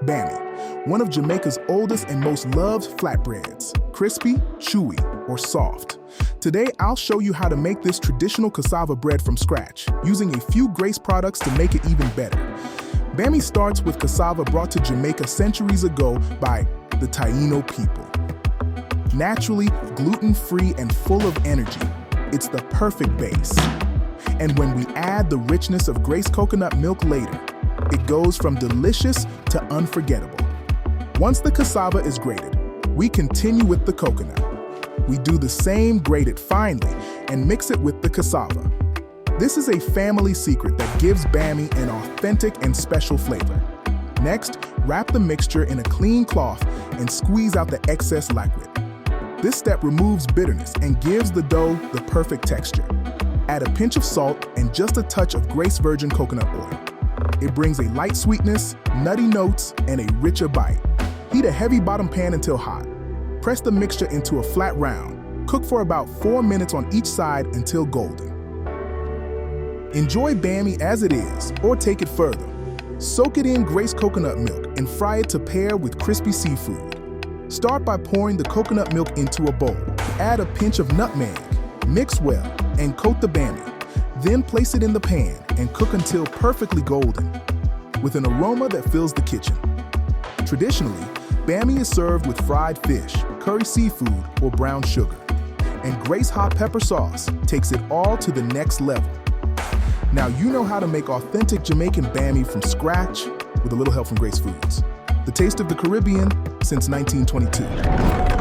Bammy, one of Jamaica's oldest and most loved flatbreads, crispy, chewy, or soft. Today, I'll show you how to make this traditional cassava bread from scratch, using a few Grate products to make it even better. Bammy starts with cassava brought to Jamaica centuries ago by the Taino people. Naturally, gluten-free and full of energy, it's the perfect base. And when we add the richness of Grate's coconut milk later, it goes from delicious to unforgettable. Once the cassava is grated, we continue with the coconut. We do the same, grate it finely, and mix it with the cassava. This is a family secret that gives Bammy an authentic and special flavor. Next, wrap the mixture in a clean cloth and squeeze out the excess liquid. This step removes bitterness and gives the dough the perfect texture. Add a pinch of salt and just a touch of Grate's virgin coconut oil. It brings a light sweetness, nutty notes, and a richer bite. Heat a heavy bottom pan until hot. Press the mixture into a flat round. Cook for about 4 minutes on each side until golden. Enjoy Bammy as it is, or take it further. Soak it in Grate's coconut milk and fry it to pair with crispy seafood. Start by pouring the coconut milk into a bowl. Add a pinch of nutmeg, mix well, and coat the Bammy. Then place it in the pan and cook until perfectly golden, with an aroma that fills the kitchen. Traditionally, Bammy is served with fried fish, curry seafood, or brown sugar. And Grate's hot pepper sauce takes it all to the next level. Now you know how to make authentic Jamaican Bammy from scratch with a little help from Grate's Foods. The taste of the Caribbean since 1922.